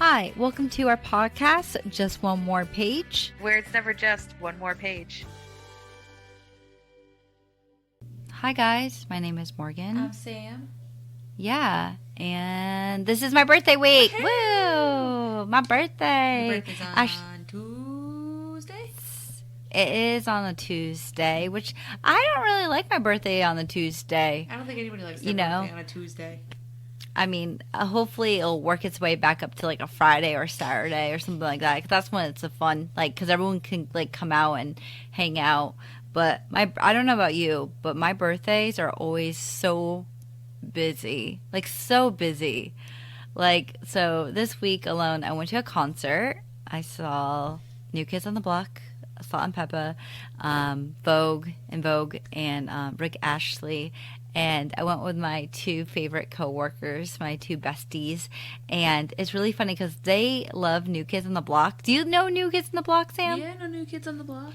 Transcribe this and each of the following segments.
Hi, welcome to our podcast, Just One More Page. Where it's never just one more page. Hi guys, my name is Morgan. I'm Sam. Yeah, and this is my birthday week. Hey! Woo! My birthday. Your birthday's on Tuesday? It is on a Tuesday, which I don't really like my birthday on the Tuesday. I don't think anybody likes their birthday on a Tuesday. I mean, hopefully it'll work its way back up to like a Friday or Saturday or something like that. 'Cause that's when it's a fun, like, because everyone can like come out and hang out. But I don't know about you, but my birthdays are always so busy, like so busy. Like, so this week alone, I went to a concert. I saw New Kids on the Block, Salt and Peppa, Vogue, and Rick Ashley. And I went with my two favorite coworkers, my two besties. And it's really funny because they love New Kids on the Block. Do you know New Kids on the Block, Sam? Yeah, no New Kids on the Block.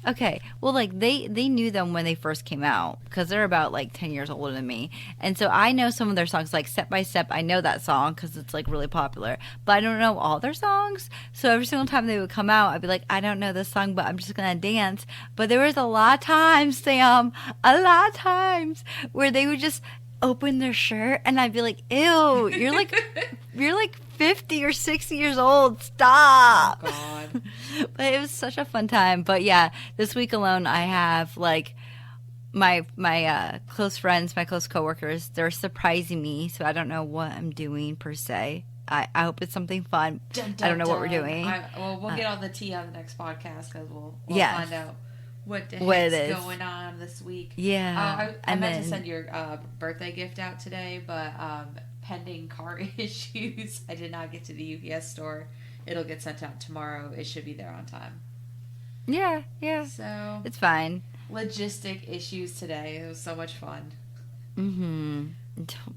Okay. Well, like, they knew them when they first came out because they're about, like, 10 years older than me. And so I know some of their songs, like Step by Step. I know that song because it's, like, really popular. But I don't know all their songs. So every single time they would come out, I'd be like, I don't know this song, but I'm just going to dance. But there was a lot of times, Sam, where they would just open their shirt and I'd be like, ew, you're like 50 or 60 years old. Stop. Oh, God. But it was such a fun time. But yeah, this week alone, I have like my close friends, my close coworkers. They're surprising me, so I don't know what I'm doing per se. I hope it's something fun. Dun, dun, I don't know what we're doing. We'll get all the tea on the next podcast because we'll yes. find out what the What it heck's is. going on this week. Yeah. I meant to send your birthday gift out today, but pending car issues, I did not get to the UPS store. It'll get sent out tomorrow. It should be there on time. Yeah. So It's fine. Logistic issues today. It was so much fun. Mm-hmm.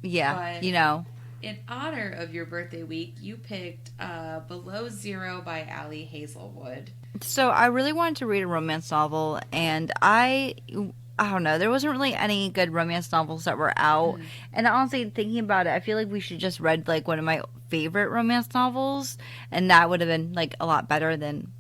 Yeah, But in honor of your birthday week, you picked Below Zero by Ali Hazlewood. So I really wanted to read a romance novel, and I don't know, there wasn't really any good romance novels that were out. And honestly, thinking about it, I feel like we should just read like one of my favorite romance novels, and that would have been like a lot better than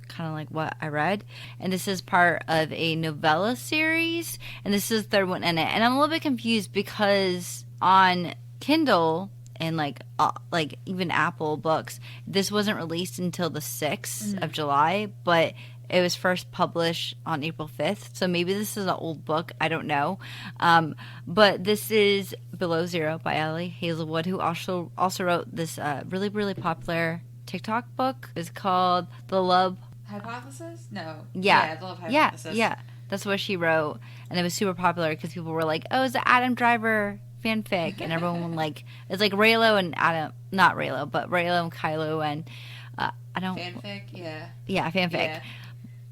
kind of like what I read. And this is part of a novella series, and this is the third one in it. And I'm a little bit confused because on Kindle and like even Apple books, this wasn't released until the 6th of July, but it was first published on April 5th. So maybe this is an old book. I don't know. But this is Below Zero by Ali Hazlewood, who also wrote this really, really popular TikTok book. It's called The Love Hypothesis? No. Yeah. The Love Hypothesis. Yeah. That's what she wrote. And it was super popular because people were like, oh, it's the Adam Driver fanfic. And everyone like, it's like Raylo and Adam, not Raylo, but Raylo and Kylo and I don't. Fanfic? Yeah. Yeah, fanfic. Yeah.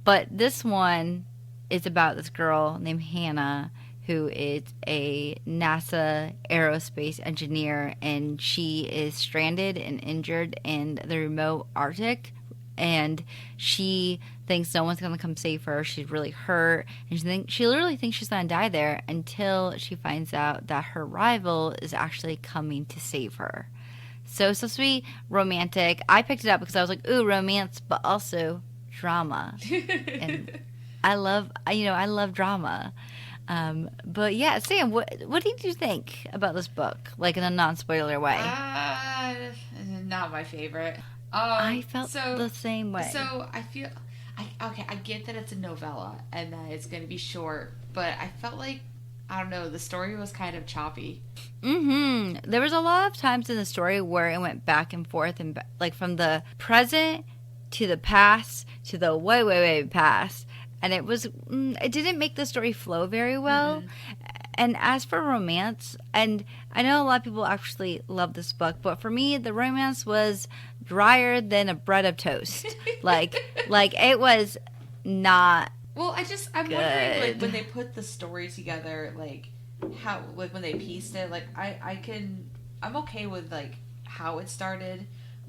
But this one is about this girl named Hannah who is a NASA aerospace engineer, and she is stranded and injured in the remote Arctic, and she thinks no one's going to come save her. She's really hurt, and she literally thinks she's going to die there until she finds out that her rival is actually coming to save her. So it's supposed to be romantic. I picked it up because I was like, ooh, romance, but also drama. And I love drama. But yeah, Sam, what did you think about this book? Like in a non-spoiler way. Not my favorite. I felt the same way. So I feel, I get that it's a novella and that it's going to be short, but I felt like, I don't know, the story was kind of choppy. There was a lot of times in the story where it went back and forth, and like from the present to the past to the way, way, way past. And it didn't make the story flow very well. And as for romance, and I know a lot of people actually love this book, but for me, the romance was drier than a bread of toast. like it was not. Well, I'm good. wondering, like, when they put the story together, like, how, like, when they pieced it, like, I'm okay with, like, how it started,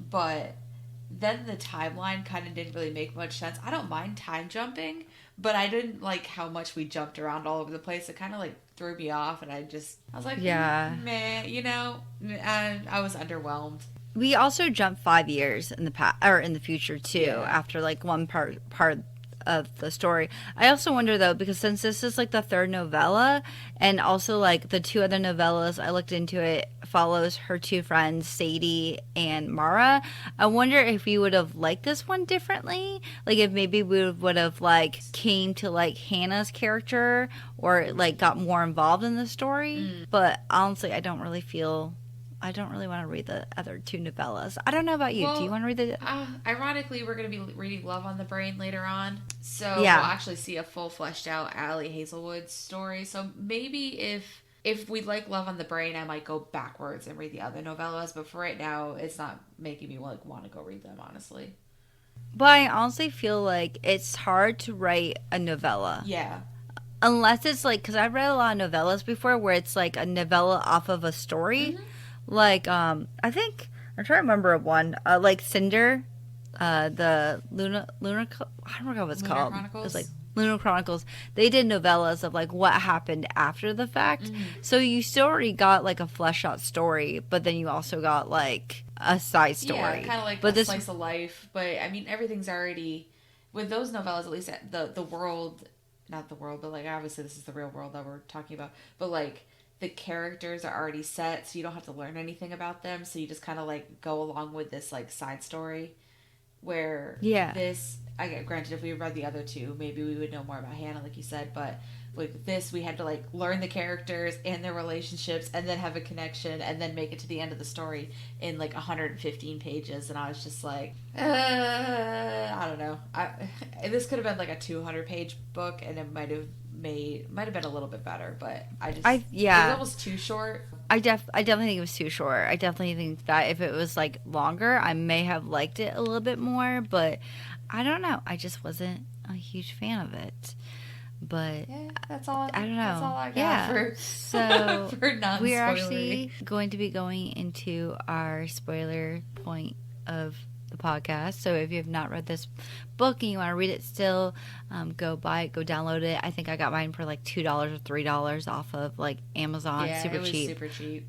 but then the timeline kind of didn't really make much sense. I don't mind time jumping, but I didn't like how much we jumped around all over the place. It kind of, like, threw me off, and I was like, yeah, meh, you know, and I was underwhelmed. We also jumped 5 years in the past or in the future too, Yeah. after like one part of the story. I also wonder though, because since this is like the third novella, and also like the two other novellas I looked into it follows her two friends Sadie and Mara. I wonder if we would have liked this one differently, like if maybe we would have like came to like Hannah's character or like got more involved in the story. But honestly, I don't really want to read the other two novellas. I don't know about you. Do you want to read the... Ironically, we're going to be reading Love on the Brain later on. So Yeah. we'll actually see a full fleshed out Ali Hazlewood story. So maybe if we like Love on the Brain, I might go backwards and read the other novellas. But for right now, it's not making me like want to go read them, honestly. But I honestly feel like it's hard to write a novella. Yeah. Unless it's like... Because I've read a lot of novellas before where it's like a novella off of a story. Mm-hmm. Like, I think... I'm trying to remember one. Like Cinder. The Lunar... I don't remember what it's Lunar called. Chronicles? It's like Lunar Chronicles. They did novellas of like what happened after the fact. Mm-hmm. So you still already got like a fleshed out story, but then you also got like a side story. Yeah, kind of like but a slice of life. But I mean, everything's already with those novellas. At least the world, not the world, but like obviously this is the real world that we're talking about. But like the characters are already set, so you don't have to learn anything about them. So you just kind of like go along with this like side story. Where this, granted, if we read the other two, maybe we would know more about Hannah, like you said. But with this, we had to like learn the characters and their relationships, and then have a connection, and then make it to the end of the story in like 115 pages. And I was just like, I don't know. This could have been like a 200-page book, and it might have been a little bit better. But it was almost too short. I definitely think it was too short. I definitely think that if it was like longer, I may have liked it a little bit more, but I don't know. I just wasn't a huge fan of it. But yeah, that's all. I don't know. That's all I got for so for non-spoilery. We're actually going to be going into our spoiler point of the podcast. So if you have not read this book and you want to read it still, go buy it, go download it. I think I got mine for like $2 or $3 off of like Amazon. Yeah, super it was cheap. super cheap.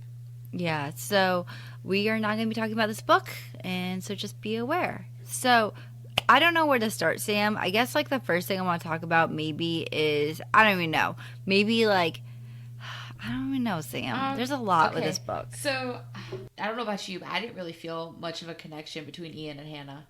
Yeah, so we are not going to be talking about this book, and so just be aware. So I don't know where to start, Sam. I guess like the first thing I want to talk about maybe is, I don't even know, maybe like, I don't even know, Sam. There's a lot with this book. So I don't know about you, but I didn't really feel much of a connection between Ian and Hannah.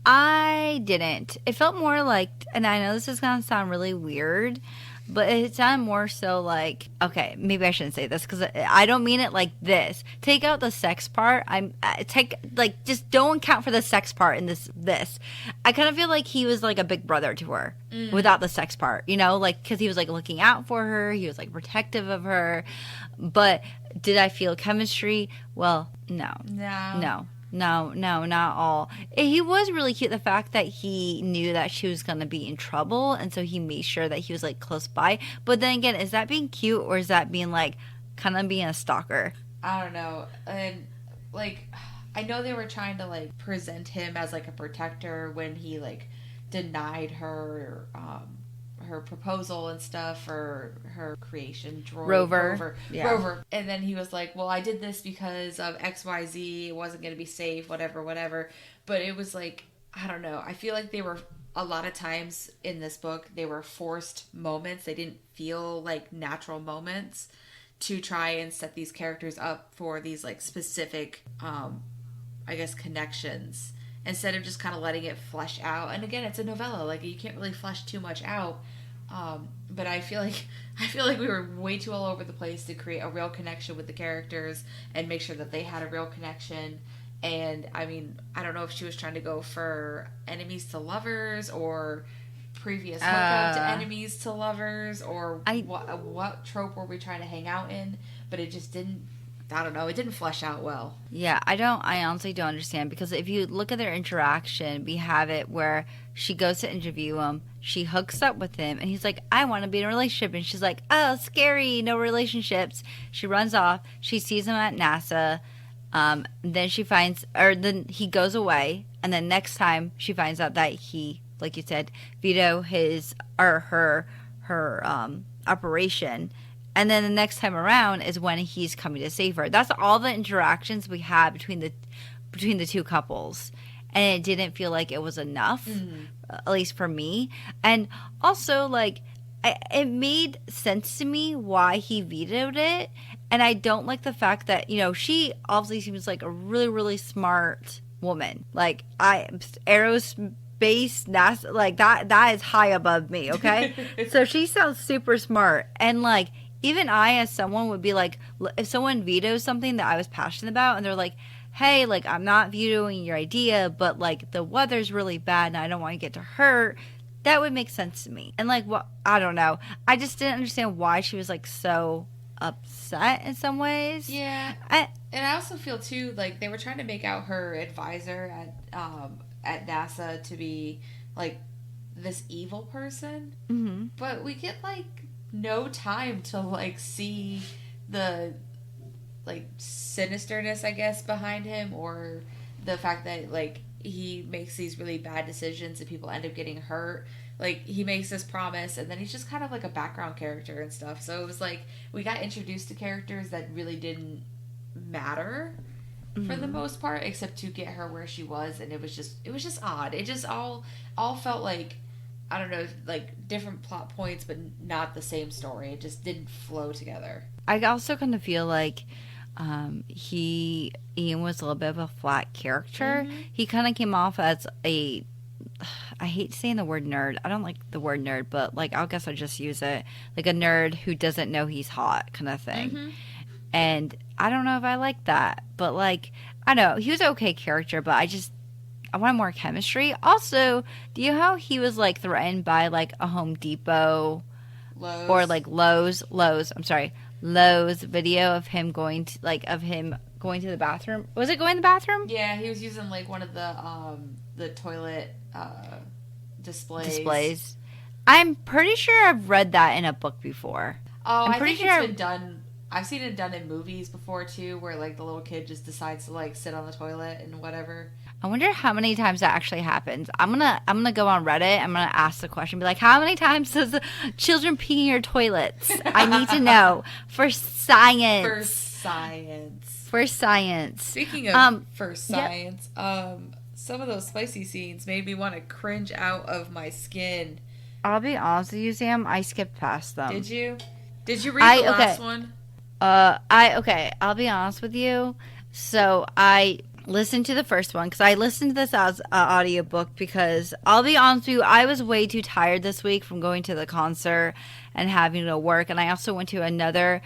I didn't. It felt more like, and I know this is going to sound really weird, but it sounded more so like, okay, maybe I shouldn't say this because I don't mean it like this. Take out the sex part. Just don't account for the sex part in this. I kind of feel like he was like a big brother to her without the sex part, you know, like because he was like looking out for her. He was like protective of her. But did I feel chemistry? Well, no. No, not all. He was really cute. The fact that he knew that she was going to be in trouble, and so he made sure that he was, like, close by. But then again, is that being cute, or is that being, like, kind of being a stalker? I don't know. And, like, I know they were trying to, like, present him as, like, a protector when he, like, denied her, her proposal and stuff for her creation droid Rover. And then he was like, well, I did this because of XYZ, it wasn't going to be safe, whatever. But it was like, I don't know, I feel like they were a lot of times in this book they were forced moments. They didn't feel like natural moments to try and set these characters up for these like specific I guess connections, instead of just kind of letting it flesh out. And again, it's a novella, like you can't really flesh too much out. But I feel like we were way too all over the place to create a real connection with the characters and make sure that they had a real connection. And I mean, I don't know if she was trying to go for enemies to lovers or previous hookup to enemies to lovers, or what trope were we trying to hang out in? But it just didn't. I don't know. It didn't flesh out well. Yeah, I honestly don't understand, because if you look at their interaction, we have it where she goes to interview him, she hooks up with him, and he's like, I want to be in a relationship. And she's like, oh, scary, no relationships. She runs off. She sees him at NASA. Then he goes away. And then next time she finds out that he, like you said, vetoed her operation. And then the next time around is when he's coming to save her. That's all the interactions we had between the two couples. And it didn't feel like it was enough, at least for me. And also, like, it made sense to me why he vetoed it. And I don't like the fact that, you know, she obviously seems like a really, really smart woman. Like, aerospace, NASA, like, that is high above me, okay? So she sounds super smart. And, like, even I, as someone, would be like, if someone vetoes something that I was passionate about, and they're like, hey, like, I'm not vetoing your idea, but, like, the weather's really bad and I don't want to get to hurt, that would make sense to me. And, like, what, I don't know. I just didn't understand why she was, like, so upset in some ways. Yeah. And I also feel, too, like, they were trying to make out her advisor at NASA to be, like, this evil person. Mm-hmm. But we get, like, no time to, like, see the, like, sinisterness, I guess, behind him, or the fact that, like, he makes these really bad decisions and people end up getting hurt. Like, he makes this promise and then he's just kind of like a background character and stuff. So it was like we got introduced to characters that really didn't matter for the most part, except to get her where she was. And it was just odd. It just all felt like, I don't know, like different plot points, but not the same story. It just didn't flow together. I also kind of feel like Ian was a little bit of a flat character. Mm-hmm. He kind of came off as I hate saying the word nerd. I don't like the word nerd, but, like, I guess I'll just use it. Like a nerd who doesn't know he's hot kind of thing. Mm-hmm. And I don't know if I like that. But, like, I don't know. He was an okay character, but I wanted more chemistry. Also, do you know how he was, like, threatened by, like, a Home Depot Lowe's. or, like, Lowe's video of him going to the bathroom. Was it going to the bathroom? Yeah, he was using, like, one of the toilet Displays. I'm pretty sure I've read that in a book before. Oh, I'm I pretty think sure it's been done. I've seen it done in movies before too, where, like, the little kid just decides to, like, sit on the toilet and whatever. I wonder how many times that actually happens. I'm gonna go on Reddit. I'm gonna ask the question, be like, how many times does the children pee in your toilets? I need to know for science. For science. Speaking of for science, some of those spicy scenes made me want to cringe out of my skin. I'll be honest with you, Sam. I skipped past them. Did you? Did you read the last one? I'll be honest with you. So I listened to the first one because I listened to this as an audiobook because I'll be honest with you, I was way too tired this week from going to the concert and having to work, and I also went to another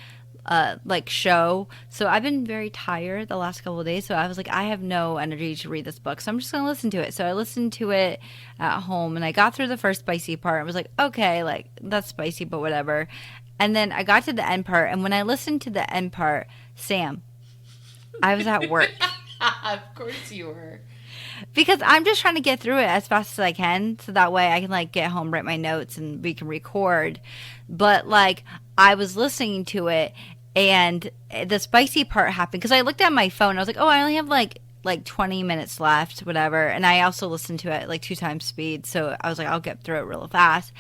like show, so I've been very tired the last couple of days, so I was like, I have no energy to read this book, so I'm just gonna listen to it. So I listened to it at home, and I got through the first spicy part and was like, okay, like, that's spicy, but whatever. And then I got to the end part, and when I listened to the end part, Sam, I was at work. Of course you were. Because I'm just trying to get through it as fast as I can, so that way I can, like, get home, write my notes, and we can record. But, like, I was listening to it, and the spicy part happened because I looked at my phone. I was like, oh, I only have like 20 minutes left, whatever. And I also listened to it at like 2 times speed. So I was like, I'll get through it real fast.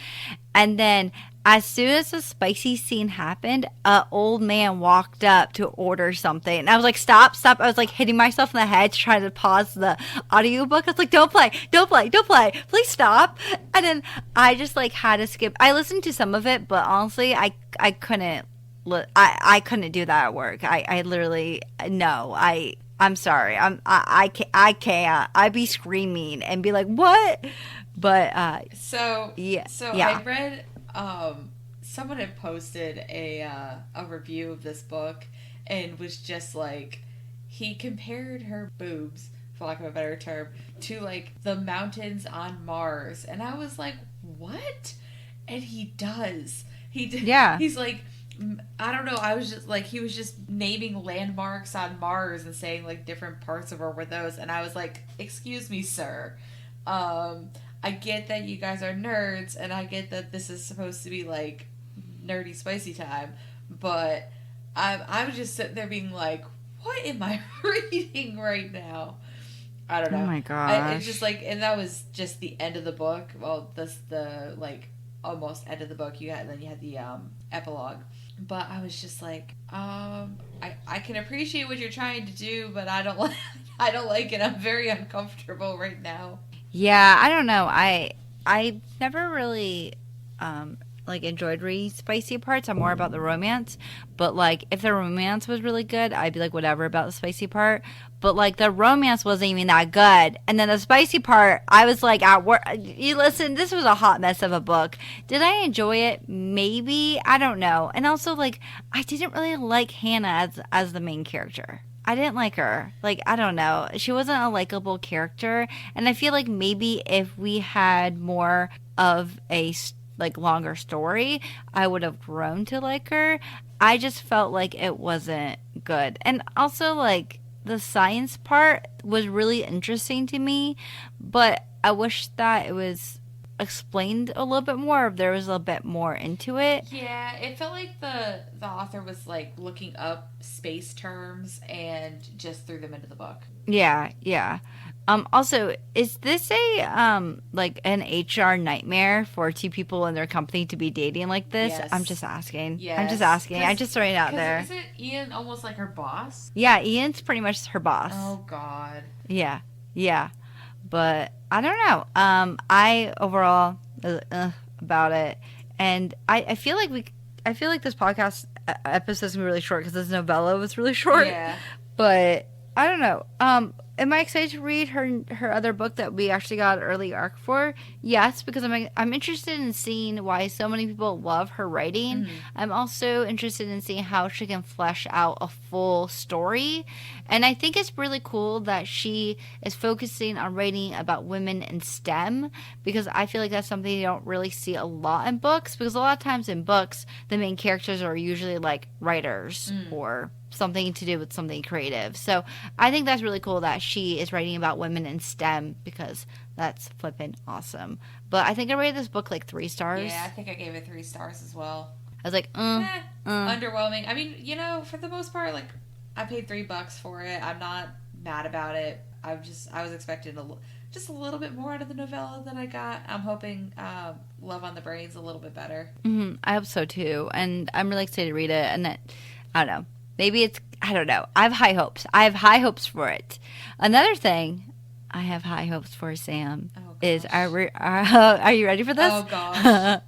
And then as soon as the spicy scene happened, an old man walked up to order something. And I was like, stop. I was like hitting myself in the head to try to pause the audiobook. I was like, don't play. Please stop. And then I just, like, had to skip. I listened to some of it, but honestly, I couldn't. I couldn't do that at work. I literally, no, I'm sorry. I can't. I'd be screaming and be like, what? But, yeah. I read, someone had posted a review of this book and was just like, he compared her boobs, for lack of a better term, to, like, the mountains on Mars. And I was like, what? And he does. Yeah. He's like, I don't know, I was just like, he was just naming landmarks on Mars and saying, like, different parts of her were those, and I was like, excuse me, sir. I get that you guys are nerds, and I get that this is supposed to be, like, nerdy spicy time, but I was just sitting there being like, what am I reading right now? I don't know. Oh my gosh. It's just like, and that was just the end of the book. Well, the like, almost end of the book. And then you had the epilogue. But I was just like, I can appreciate what you're trying to do, but I don't like I don't like it. I'm very uncomfortable right now. Yeah, I don't know. I never really like enjoyed reading spicy parts. I'm more about the romance. But like if the romance was really good, I'd be like whatever about the spicy part. But like the romance wasn't even that good. And then the spicy part, I was like at work. You listen, this was a hot mess of a book. Did I enjoy it? Maybe. I don't know. And also like I didn't really like Hannah as the main character. I didn't like her. Like, I don't know. She wasn't a likable character. And I feel like maybe if we had more of a like longer story, I would have grown to like her. I just felt like it wasn't good. And also like the science part was really interesting to me, but I wish that it was explained a little bit more, if there was a bit more into it. Yeah, it felt like the author was like looking up space terms and just threw them into the book. Yeah, yeah. Also, is this a like an HR nightmare for two people in their company to be dating like this? Yes. I'm just asking. Yes. I'm just asking. I'm just throwing it out there. Isn't Ian almost like her boss? Yeah, Ian's pretty much her boss. Oh God. Yeah, yeah. But I don't know. I overall about it, and I feel like I feel like this podcast episode is gonna be really short because this novella was really short. Yeah. But I don't know. Am I excited to read her other book that we actually got an early arc for? Yes, because I'm interested in seeing why so many people love her writing. Mm-hmm. I'm also interested in seeing how she can flesh out a full story. And I think it's really cool that she is focusing on writing about women in STEM, because I feel like that's something you don't really see a lot in books, because a lot of times in books, the main characters are usually like writers or something to do with something creative. So I think that's really cool that she is writing about women in STEM, because that's flippin' awesome. But I think I rated this book like 3 stars. Yeah, I think I gave it 3 stars as well. I was like, Underwhelming. I mean, for the most part, like, I paid $3 for it. I'm not mad about it. I was expecting just a little bit more out of the novella than I got. I'm hoping Love on the Brain's a little bit better. I hope so too. And I'm really excited to read it. And I don't know. Maybe I don't know. I have high hopes. I have high hopes for it. Another thing I have high hopes for, Sam, is are you ready for this? Oh, gosh.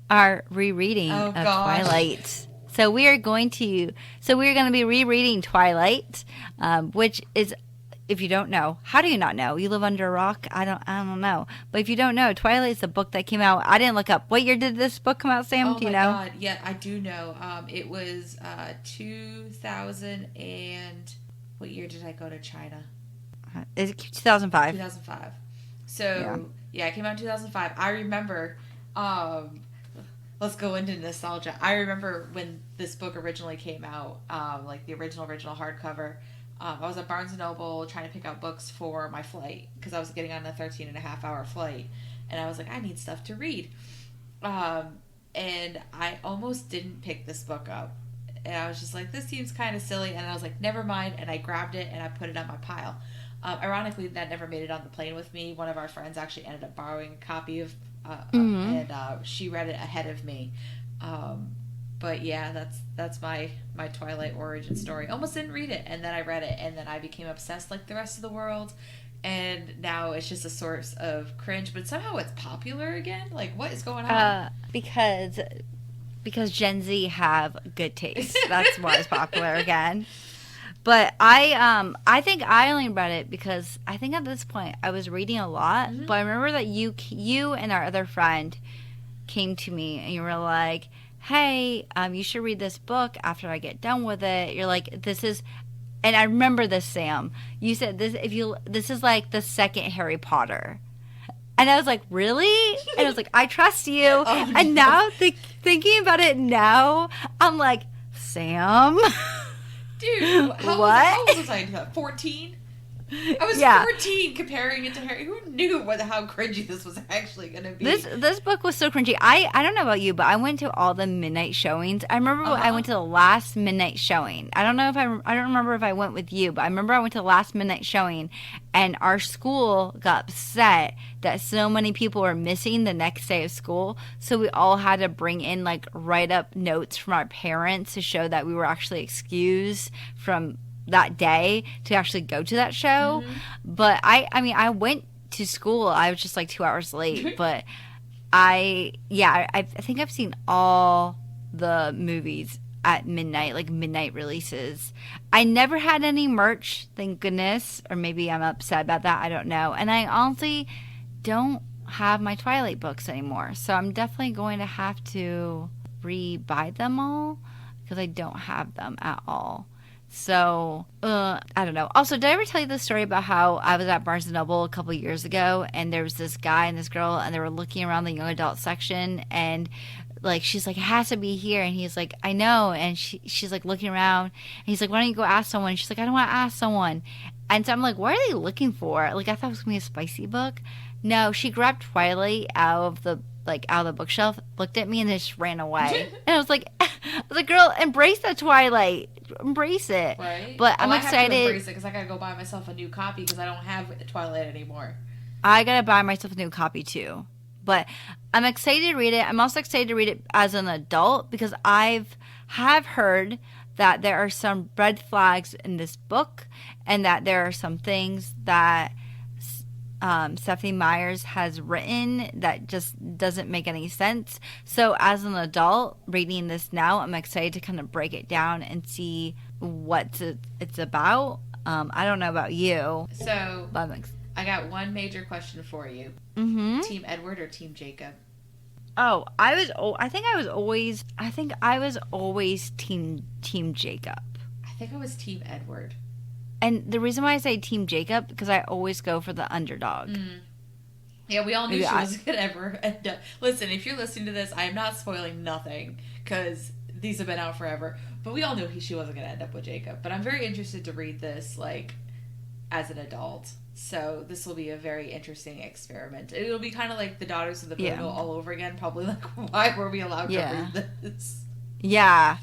Our rereading of Twilight. So we are going to be rereading Twilight, which is, if you don't know, how do you not know? You live under a rock? I don't know. But if you don't know, Twilight is a book that came out. I didn't look up. What year did this book come out, Sam? Do you know? God. Yeah, I do know. It was 2000 and what year did I go to China? Is it 2005? 2005. So, yeah, it came out in 2005. I remember, let's go into nostalgia. I remember when this book originally came out, like the original hardcover. I was at Barnes & Noble trying to pick out books for my flight because I was getting on a 13-and-a-half-hour flight. And I was like, I need stuff to read. And I almost didn't pick this book up. And I was just like, this seems kind of silly. And I was like, never mind. And I grabbed it and I put it on my pile. Ironically, that never made it on the plane with me. One of our friends actually ended up borrowing a copy of and she read it ahead of me. But yeah, that's my Twilight origin story. Almost didn't read it, and then I read it, and then I became obsessed like the rest of the world. And now it's just a source of cringe, but somehow it's popular again. Like, what is going on? Because Gen Z have good taste. That's why it's popular again. But I think I only read it because I think at this point I was reading a lot. Mm-hmm. But I remember that you and our other friend came to me and you were like, hey, you should read this book after I get done with it. You're like, this is, and I remember this, Sam. You said this is like the second Harry Potter. And I was like, really? And I was like, I trust you. Oh, and no. Now thinking about it now, I'm like, Sam. Dude, how old was I? 14? I was 14 comparing it to Harry. Who knew how cringy this was actually going to be? This book was so cringy. I don't know about you, but I went to all the midnight showings. I remember I went to the last midnight showing. I don't remember if I went with you, but I remember I went to the last midnight showing, and our school got upset that so many people were missing the next day of school. So we all had to bring in like write up notes from our parents to show that we were actually excused from that day to actually go to that show. But I mean I went to school. I was just like 2 hours late, but I think I've seen all the movies at midnight, like midnight releases. I never had any merch, thank goodness, or maybe I'm upset about that, I don't know. And I honestly don't have my Twilight books anymore, so I'm definitely going to have to re-buy them all because I don't have them at all. So, I don't know. Also, did I ever tell you the story about how I was at Barnes & Noble a couple years ago, and there was this guy and this girl, and they were looking around the young adult section, and like she's like, it has to be here, and he's like, I know, and she's like looking around, and he's like, why don't you go ask someone? And she's like, I don't want to ask someone. And so I'm like, what are they looking for? Like, I thought it was gonna be a spicy book. No, she grabbed Twilight out of the bookshelf, looked at me, and then just ran away. And I was like, girl, embrace the Twilight. Embrace it. Right. But I'm excited. I have to embrace it because I gotta go buy myself a new copy because I don't have Twilight anymore. I gotta buy myself a new copy too. But I'm excited to read it. I'm also excited to read it as an adult because have heard that there are some red flags in this book and that there are some things that Stephanie Meyers has written that just doesn't make any sense. So as an adult reading this now, I'm excited to kind of break it down and see what it's about. I don't know about you. So I got one major question for you. Mm-hmm. Team Edward or Team Jacob? Oh, I think I was always Team Jacob. I think I was Team Edward. And the reason why I say Team Jacob, because I always go for the underdog. Yeah, we all knew she wasn't going to ever end up. Listen, if you're listening to this, I am not spoiling nothing, because these have been out forever. But we all knew she wasn't going to end up with Jacob. But I'm very interested to read this, like, as an adult. So this will be a very interesting experiment. It'll be kind of like The Daughters of the Boodle all over again. Probably like, why were we allowed to read this? Yeah.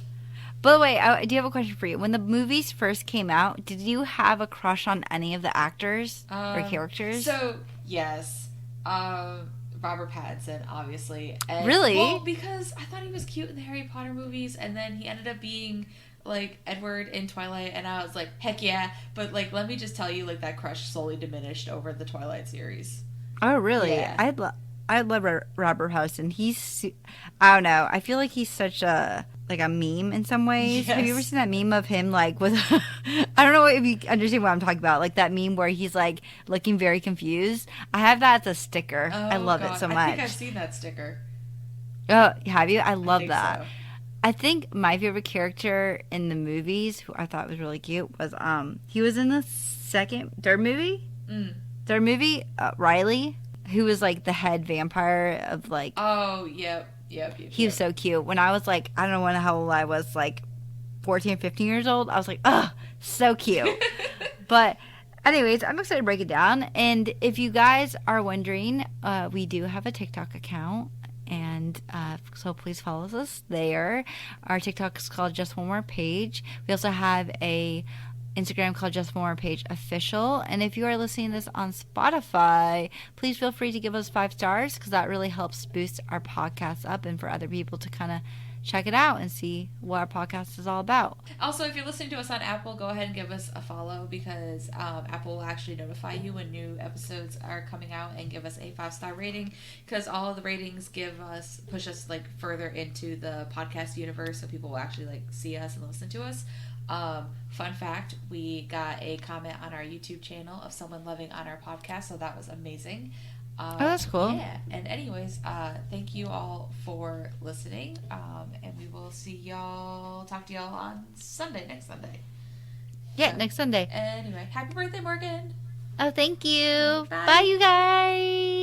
By the way, I do have a question for you. When the movies first came out, did you have a crush on any of the actors or characters? So, yes. Robert Pattinson, obviously. And, really? Well, because I thought he was cute in the Harry Potter movies, and then he ended up being, like, Edward in Twilight, and I was like, heck yeah. But, like, let me just tell you, like, that crush slowly diminished over the Twilight series. Oh, really? Yeah. I love Robert Pattinson. He's, I don't know. I feel like he's such a meme in some ways. Yes. Have you ever seen that meme of him like with I don't know if you understand what I'm talking about, like that meme where he's like looking very confused. I have that as a sticker. I love it so much. I think I've seen that sticker. Oh, have you? I love that. So. I think my favorite character in the movies, who I thought was really cute, was he was in the third movie, Riley, who was like the head vampire of like. Oh, yep. He was so cute. When I was like, I don't know how old I was, like 14, 15 years old, I was like, oh, so cute. But anyways, I'm excited to break it down. And if you guys are wondering, we do have a TikTok account. And so please follow us there. Our TikTok is called Just One More Page. We also have a Instagram called Just One More Page Official. And if you are listening to this on Spotify, please feel free to give us 5 stars because that really helps boost our podcast up and for other people to kind of check it out and see what our podcast is all about. Also, if you're listening to us on Apple, go ahead and give us a follow because Apple will actually notify you when new episodes are coming out and give us a 5-star rating because all of the ratings push us like further into the podcast universe so people will actually like see us and listen to us. Fun fact, we got a comment on our YouTube channel of someone loving on our podcast, so that was amazing. Oh, that's cool. Yeah, and anyways, thank you all for listening, and we will talk to y'all on next Sunday. Yeah, next Sunday. Anyway, happy birthday, Morgan. Oh, thank you. Bye you guys.